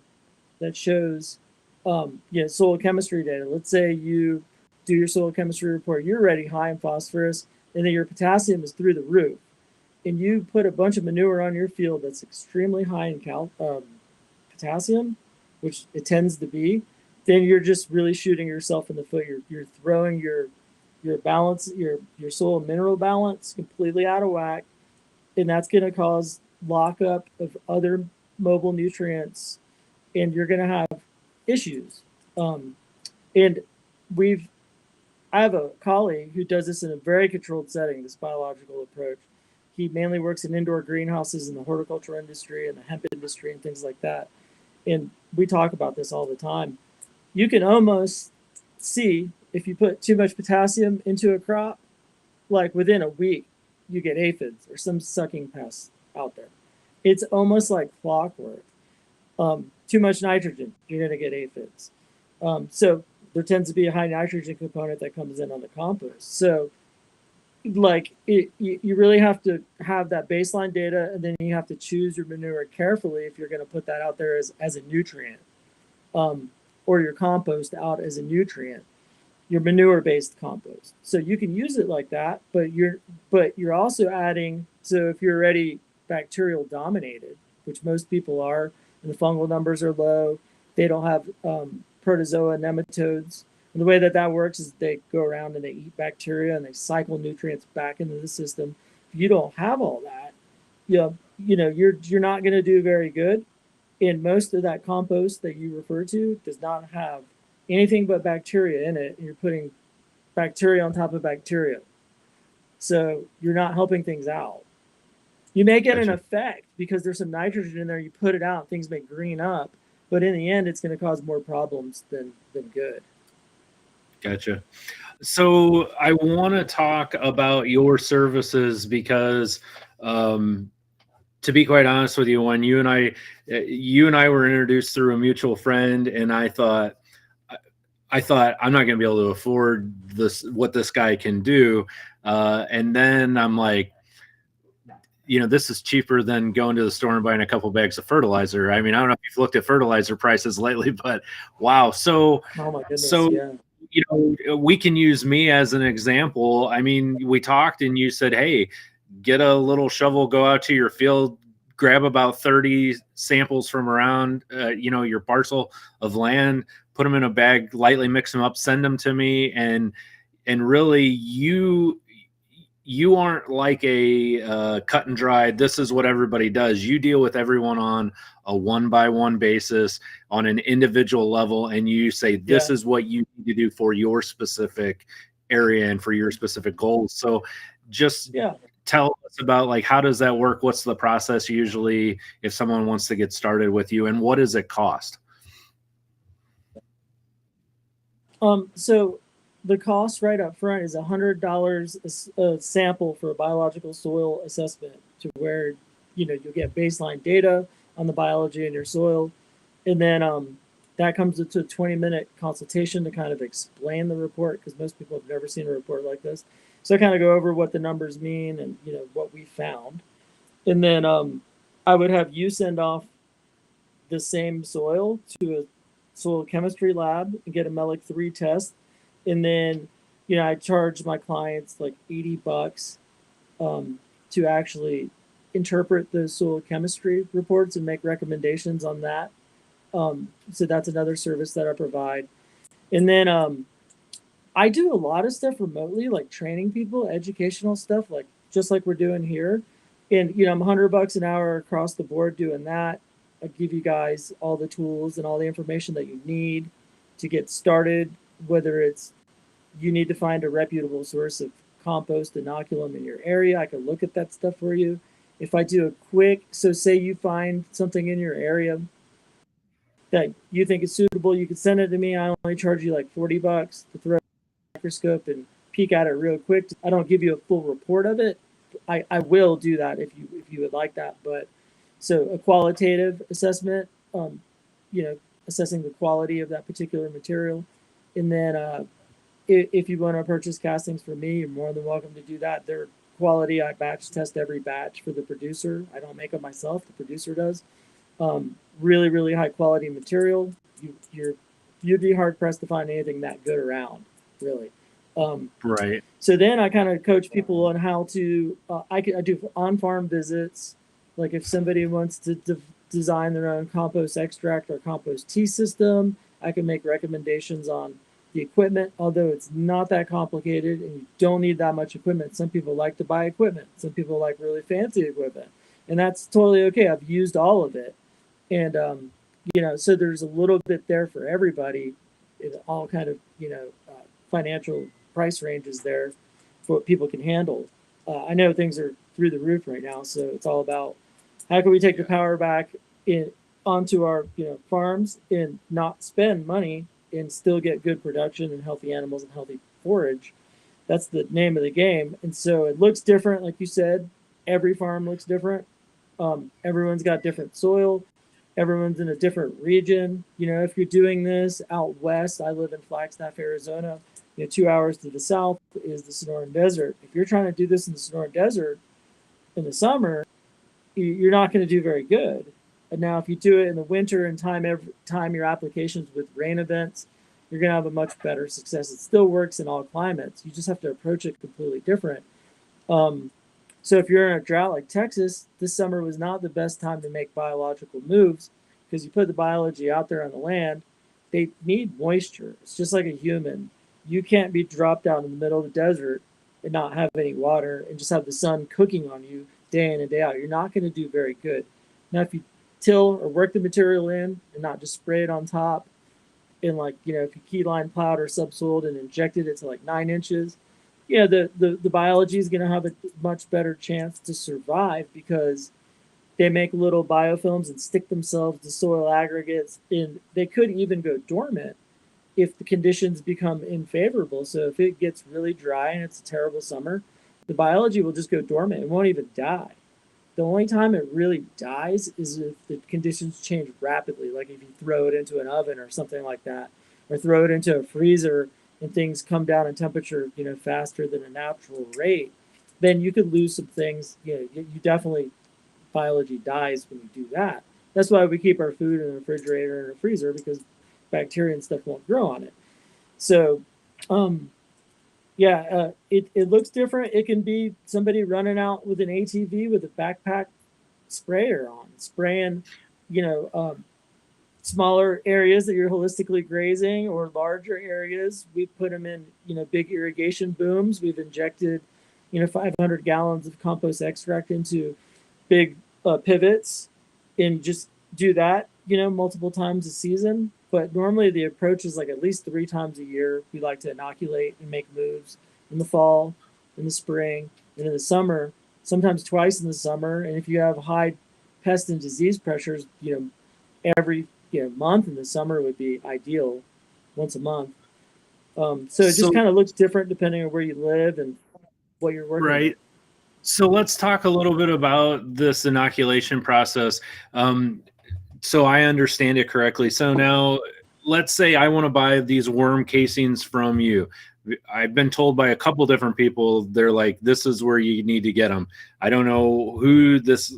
that shows, soil chemistry data. Let's say you do your soil chemistry report, you're already high in phosphorus, and then your potassium is through the roof, and you put a bunch of manure on your field that's extremely high in potassium, which it tends to be, then you're just really shooting yourself in the foot. You're throwing your balance, your soil mineral balance completely out of whack, and that's going to cause lockup of other mobile nutrients and you're going to have issues. And I have a colleague who does this in a very controlled setting, this biological approach. He mainly works in indoor greenhouses in the horticulture industry and the hemp industry and things like that. And we talk about this all the time. You can almost see if you put too much potassium into a crop, like within a week, you get aphids or some sucking pests out there. It's almost like clockwork. Too much nitrogen, you're going to get aphids. So there tends to be a high nitrogen component that comes in on the compost. So like you really have to have that baseline data, and then you have to choose your manure carefully if you're going to put that out there as a nutrient, or your compost out as a nutrient, your manure based compost. So you can use it like that, but you're also adding, so if you're already bacterial dominated, which most people are, and the fungal numbers are low, they don't have protozoa, nematodes. And the way that works is they go around and they eat bacteria and they cycle nutrients back into the system. If you don't have all that, you're not going to do very good. And most of that compost that you refer to does not have anything but bacteria in it. And you're putting bacteria on top of bacteria. So you're not helping things out. You may get an effect because there's some nitrogen in there. You put it out, things may green up, but in the end, it's going to cause more problems than good. Gotcha. So I want to talk about your services because, to be quite honest with you, when you and I were introduced through a mutual friend, and I thought I'm not going to be able to afford what this guy can do, and then I'm like, this is cheaper than going to the store and buying a couple bags of fertilizer. I mean, I don't know if you've looked at fertilizer prices lately, but wow. So, oh my goodness, so, yeah. We can use me as an example. I mean, we talked and you said, hey, get a little shovel, go out to your field, grab about 30 samples from around, your parcel of land, put them in a bag, lightly mix them up, send them to me. And really you aren't like a cut and dried, this is what everybody does. You deal with everyone on a one-by-one basis, on an individual level, and you say, this is what you need to do for your specific area and for your specific goals. So just tell us about, like, how does that work? What's the process usually if someone wants to get started with you, and what does it cost? So the cost right up front is $100 a sample for a biological soil assessment, to where you'll get baseline data on the biology in your soil, and then that comes into a 20-minute consultation to kind of explain the report, because most people have never seen a report like this. So I kind of go over what the numbers mean and what we found, and then I would have you send off the same soil to a soil chemistry lab and get a Melic 3 test. And then, I charge my clients like $80 to actually interpret the soil chemistry reports and make recommendations on that. So that's another service that I provide. And then I do a lot of stuff remotely, like training people, educational stuff, like just like we're doing here. And, I'm $100 an hour across the board doing that. I give you guys all the tools and all the information that you need to get started, whether it's you need to find a reputable source of compost, inoculum in your area. I can look at that stuff for you. If I do so say you find something in your area that you think is suitable, you can send it to me. I only charge you like $40 to throw a microscope and peek at it real quick. I don't give you a full report of it. I will do that if you would like that. But so a qualitative assessment, assessing the quality of that particular material. And then if you want to purchase castings from me, you're more than welcome to do that. They're quality. I batch test every batch for the producer. I don't make them myself. The producer does. Really, really high quality material. You'd be hard pressed to find anything that good around, really. Right. So then I kind of coach people on how to. I do on-farm visits. Like if somebody wants to design their own compost extract or compost tea system, I can make recommendations on the equipment, although it's not that complicated and you don't need that much equipment. Some people like to buy equipment. Some people like really fancy equipment, and that's totally okay. I've used all of it. And, So there's a little bit there for everybody in all kind of, financial price ranges there for what people can handle. I know things are through the roof right now, so it's all about how can we take the power back in onto our farms and not spend money and still get good production and healthy animals and healthy forage. That's the name of the game. And so it looks different, like you said. Every farm looks different. Everyone's got different soil. Everyone's in a different region. If you're doing this out west, I live in Flagstaff, Arizona. 2 hours to the south is the Sonoran Desert. If you're trying to do this in the Sonoran Desert in the summer, you're not going to do very good. And now, if you do it in the winter and time your applications with rain events, you're going to have a much better success. It still works in all climates. You just have to approach it completely different. So if you're in a drought like Texas, this summer was not the best time to make biological moves because you put the biology out there on the land. They need moisture. It's just like a human. You can't be dropped out in the middle of the desert and not have any water and just have the sun cooking on you day in and day out. You're not going to do very good. Now, if you till or work the material in and not just spray it on top, and if you keyline plowed or subsoiled and injected it to 9 inches, the biology is going to have a much better chance to survive because they make little biofilms and stick themselves to soil aggregates, and they could even go dormant if the conditions become unfavorable. So if it gets really dry and it's a terrible summer, the biology will just go dormant. It won't even die. The only time it really dies is if the conditions change rapidly, like if you throw it into an oven or something like that, or throw it into a freezer and things come down in temperature, faster than a natural rate, then you could lose some things. You definitely, biology dies when you do that. That's why we keep our food in a refrigerator and a freezer, because bacteria and stuff won't grow on it. So, it looks different. It can be somebody running out with an ATV with a backpack sprayer on, spraying, smaller areas that you're holistically grazing or larger areas. We put them in, big irrigation booms. We've injected, 500 gallons of compost extract into big pivots and just do that, multiple times a season. But normally the approach is at least 3 times a year. We like to inoculate and make moves in the fall, in the spring, and in the summer, sometimes twice in the summer. And if you have high pest and disease pressures, every month in the summer would be ideal, once a month. So it just kind of looks different depending on where you live and what you're working with. So let's talk a little bit about this inoculation process. So I understand it correctly. So now let's say I want to buy these worm casings from you. I've been told by a couple different people, they're like, this is where you need to get them. I don't know who this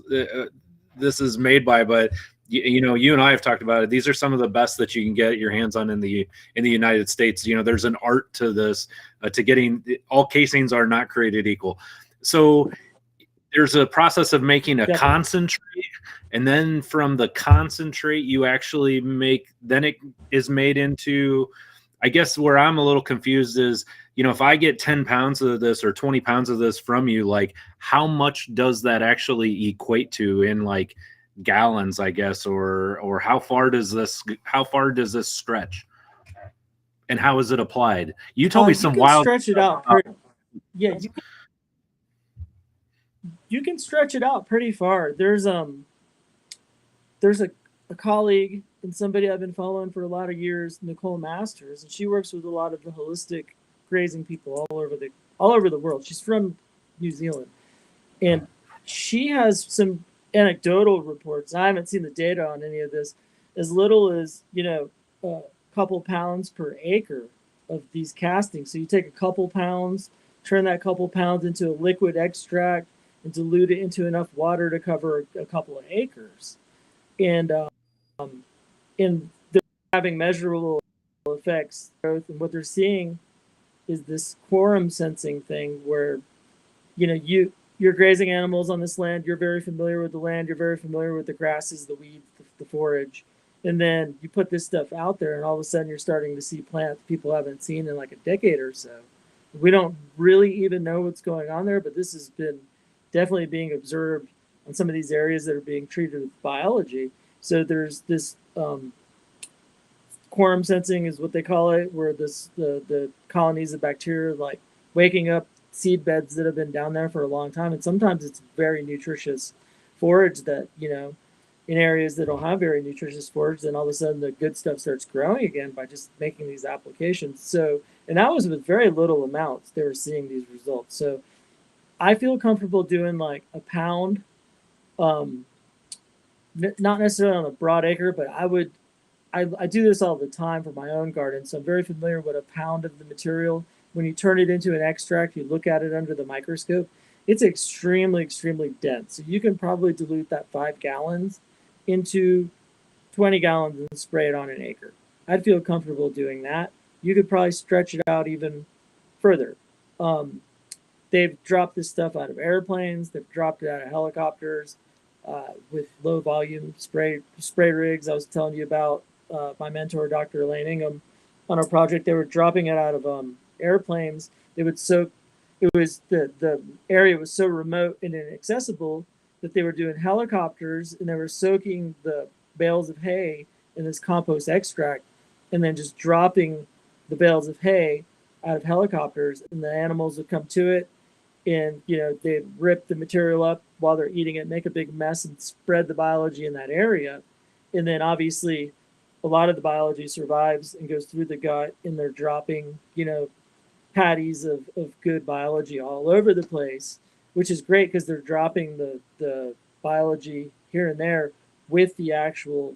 is made by, but you and I have talked about it. These are some of the best that you can get your hands on in the United States. There's an art to this, to getting all casings are not created equal. So there's a process of making a concentrate, and then from the concentrate you actually then it is made into, I guess where I'm a little confused is, if I get 10 pounds of this or 20 pounds of this from you, how much does that actually equate to in gallons, I guess, or how far does this stretch, and how is it applied? You told me some wild stretch it out. You can stretch it out pretty far. There's a colleague and somebody I've been following for a lot of years, Nicole Masters, and she works with a lot of the holistic grazing people all over the world. She's from New Zealand, and she has some anecdotal reports. I haven't seen the data on any of this. As little as a couple pounds per acre of these castings. So you take a couple pounds, turn that couple pounds into a liquid extract, and dilute it into enough water to cover a couple of acres. And they're having measurable effects. And what they're seeing is this quorum sensing thing where, you're grazing animals on this land. You're very familiar with the land. You're very familiar with the grasses, the weeds, the forage. And then you put this stuff out there, and all of a sudden you're starting to see plants people haven't seen in a decade or so. We don't really even know what's going on there, but this has been definitely being observed on some of these areas that are being treated with biology. So there's this quorum sensing is what they call it, where the colonies of bacteria like waking up seed beds that have been down there for a long time, and sometimes it's very nutritious forage that, you know, in areas that don't have very nutritious forage, then all of a sudden the good stuff starts growing again by just making these applications. So, and that was with very little amounts they were seeing these results. So I feel comfortable doing like a pound, um, not necessarily on a broad acre, but I do this all the time for my own garden, so I'm very familiar with a pound of the material. When you turn it into an extract, you look at it under the microscope, it's extremely, extremely dense. So you can probably dilute that 5 gallons into 20 gallons and spray it on an acre. I'd feel comfortable doing that. You could probably stretch it out even further. Um, they've dropped this stuff out of airplanes. They've dropped it out of helicopters with low volume spray rigs. I was telling you about my mentor, Dr. Elaine Ingham, on a project. They were dropping it out of airplanes. They would soak. It was the area was so remote and inaccessible that they were doing helicopters, and they were soaking the bales of hay in this compost extract, and then just dropping the bales of hay out of helicopters, and the animals would come to it, and you know they'd rip the material up while they're eating it, make a big mess, and spread the biology in that area. And then obviously a lot of the biology survives and goes through the gut, and they're dropping, you know, patties of good biology all over the place, which is great because they're dropping the biology here and there with the actual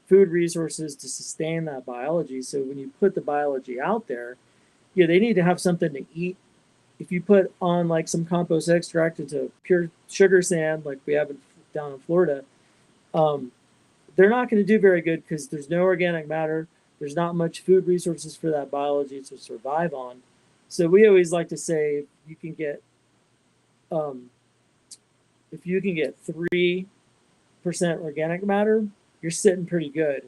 food resources to sustain that biology. So when you put the biology out there, yeah, they need to have something to eat. If you put on like some compost extract into pure sugar sand, like we have down in Florida, um, they're not going to do very good because there's no organic matter. There's not much food resources for that biology to survive on. So we always like to say you can get um, if you can get 3% organic matter, you're sitting pretty good.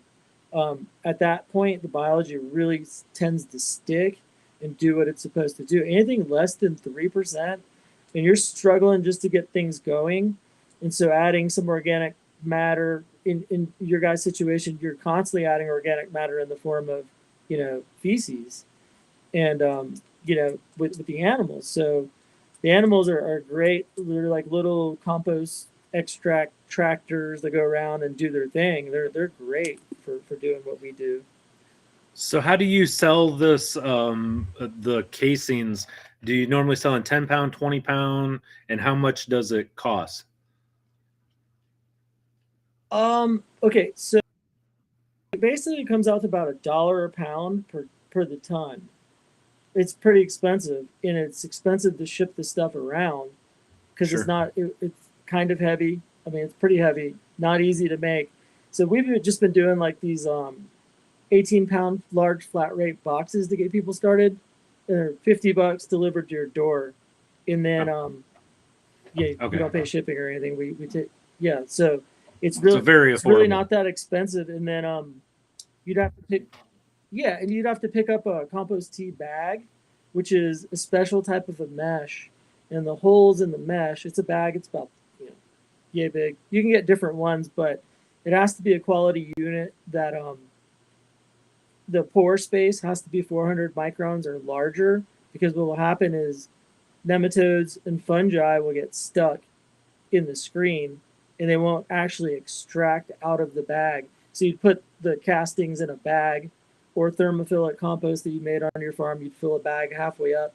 At that point, the biology really tends to stick and do what it's supposed to do. Anything less than 3%, and you're struggling just to get things going. And so adding some organic matter in your guys' situation, you're constantly adding organic matter in the form of, you know, feces and, you know, with the animals. So the animals are great. They're like little compost extract tractors that go around and do their thing. They're great for doing what we do. So how do you sell this, the casings? Do you normally sell in 10 pound, 20 pound, and how much does it cost? Okay, so it basically comes out to about $1 a pound per the ton. It's pretty expensive, and it's expensive to ship the stuff around because Sure. it's kind of heavy. I mean, it's pretty heavy, not easy to make. So we've just been doing like these 18-pound large flat rate boxes to get people started. They're $50 delivered to your door, and then yeah, you Okay. don't pay shipping or anything. We take, yeah, so it's So very it's really affordable. not that expensive. And then you'd have to pick, yeah, and you'd have to pick up a compost tea bag, which is a special type of a mesh, and the holes in the mesh. It's a bag. It's about, you know, yay big. You can get different ones, but it has to be a quality unit that the pore space has to be 400 microns or larger, because what will happen is nematodes and fungi will get stuck in the screen and they won't actually extract out of the bag. So you'd put the castings in a bag or thermophilic compost that you made on your farm. You'd fill a bag halfway up,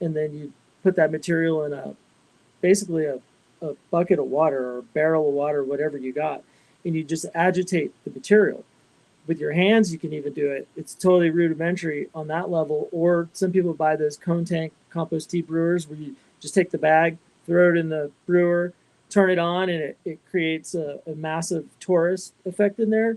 and then you'd put that material in basically a bucket of water or a barrel of water, whatever you got, and you just agitate the material. With your hands, you can even do it. It's totally rudimentary on that level. Or some people buy those cone tank compost tea brewers where you just take the bag, throw it in the brewer, turn it on, and it creates a massive torus effect in there.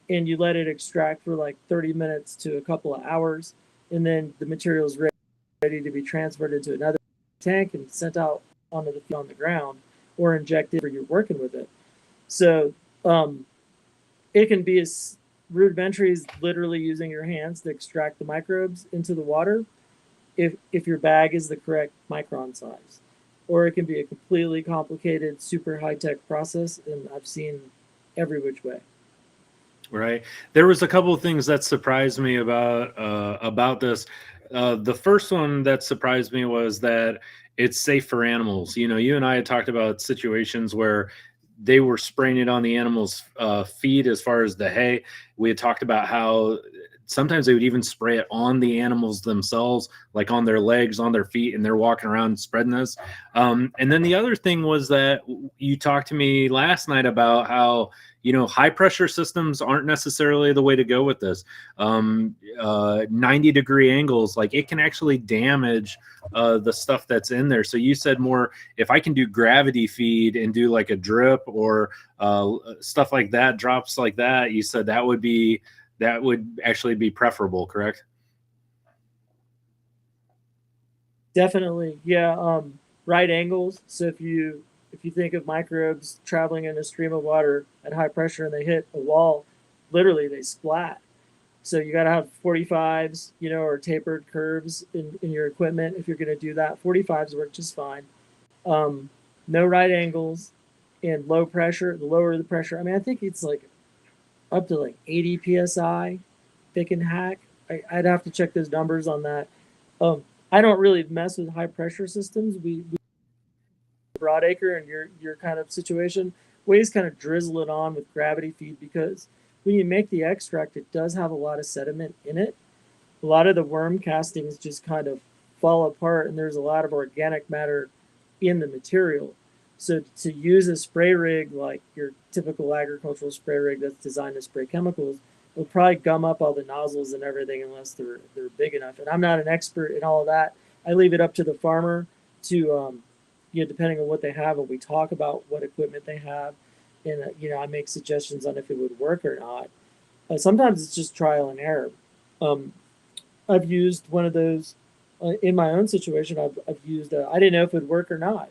And you let it extract for like 30 minutes to a couple of hours. And then the material is ready to be transferred into another tank and sent out onto the on the ground or injected where you're working with it. So it can be as rudimentary as literally using your hands to extract the microbes into the water if your bag is the correct micron size. Or it can be a completely complicated, super high-tech process, and I've seen every which way. Right. There was a couple of things that surprised me about this. The first one that surprised me was that it's safe for animals. You know, you and I had talked about situations where they were spraying it on the animals' feed as far as the hay. We had talked about how sometimes they would even spray it on the animals themselves, like on their legs, on their feet, and they're walking around spreading this. And then the other thing was that you talked to me last night about how, you know, high pressure systems aren't necessarily the way to go with this. 90-degree angles, like it can actually damage the stuff that's in there. So you said more, if I can do gravity feed and do like a drip or stuff like that, drops like that, you said that would actually be preferable, correct? Definitely, yeah. Right angles. So if you think of microbes traveling in a stream of water at high pressure and they hit a wall, literally they splat. So you got to have 45s, you know, or tapered curves in your equipment if you're going to do that. 45s work just fine. No right angles and low pressure. The lower the pressure, I mean, I think it's like up to like 80 psi. They can hack. I'd have to check those numbers on that. I don't really mess with high pressure systems. We broadacre and your kind of situation, we just kind of drizzle it on with gravity feed because when you make the extract, it does have a lot of sediment in it. A lot of the worm castings just kind of fall apart, and there's a lot of organic matter in the material. So to use a spray rig like your typical agricultural spray rig that's designed to spray chemicals will probably gum up all the nozzles and everything unless they're big enough. And I'm not an expert in all of that. I leave it up to the farmer to you know, depending on what they have, and we talk about what equipment they have, and you know, I make suggestions on if it would work or not. Sometimes it's just trial and error. Um, I've used one of those in my own situation. I've used I didn't know if it would work or not,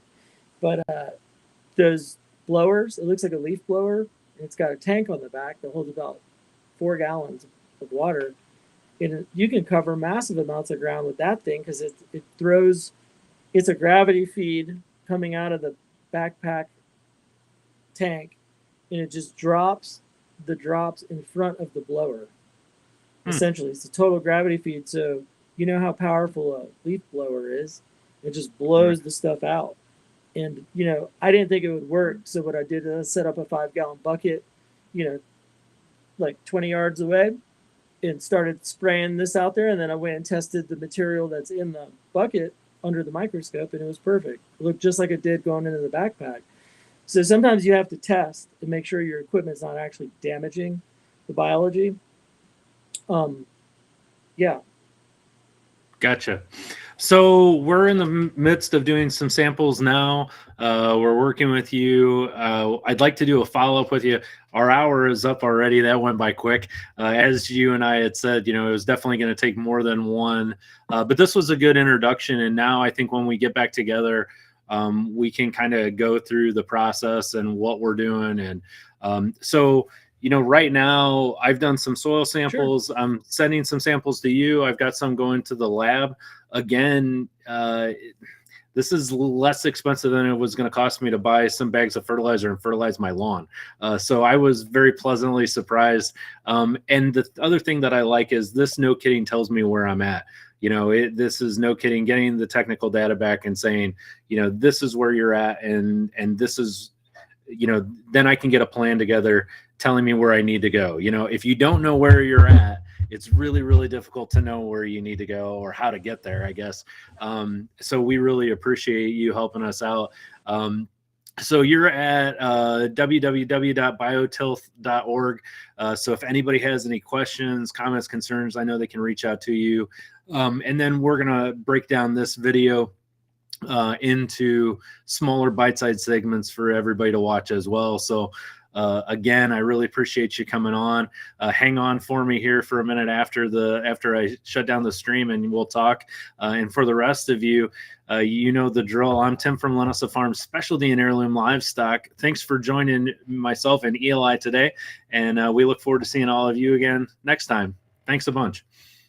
but those blowers. It looks like a leaf blower, and it's got a tank on the back that holds about 4 gallons of water. And you can cover massive amounts of ground with that thing because it throws. It's a gravity feed coming out of the backpack tank, and it just drops the drops in front of the blower. Essentially, it's a total gravity feed. So you know how powerful a leaf blower is. It just blows the stuff out. And you know, I didn't think it would work. So what I did is I set up a 5 gallon bucket, you know, like 20 yards away, and started spraying this out there. And then I went and tested the material that's in the bucket under the microscope, and it was perfect. It looked just like it did going into the backpack. So sometimes you have to test to make sure your equipment's not actually damaging the biology. Yeah. Gotcha. So we're in the midst of doing some samples now. We're working with you. I'd like to do a follow-up with you. Our hour is up already. That went by quick. As you and I had said, you know, it was definitely going to take more than one. But this was a good introduction. And now I think when we get back together, we can kind of go through the process and what we're doing. And so, you know, right now I've done some soil samples. Sure. I'm sending some samples to you. I've got some going to the lab. Again, this is less expensive than it was going to cost me to buy some bags of fertilizer and fertilize my lawn. So I was very pleasantly surprised. And the other thing that I like is this no kidding tells me where I'm at. You know, this is no kidding, getting the technical data back and saying, you know, this is where you're at. And this is, you know, then I can get a plan together telling me where I need to go. You know, if you don't know where you're at, it's really, really difficult to know where you need to go or how to get there, I guess. So we really appreciate you helping us out. So you're at www.biotilth.org. So if anybody has any questions, comments, concerns, I know they can reach out to you. And then we're going to break down this video into smaller bite-sized segments for everybody to watch as well. So again, I really appreciate you coming on. Hang on for me here for a minute after I shut down the stream, and we'll talk. And for the rest of you, you know the drill. I'm Tim from LInessa Farms, specialty in heirloom livestock. Thanks for joining myself and Eli today, and we look forward to seeing all of you again next time. Thanks a bunch.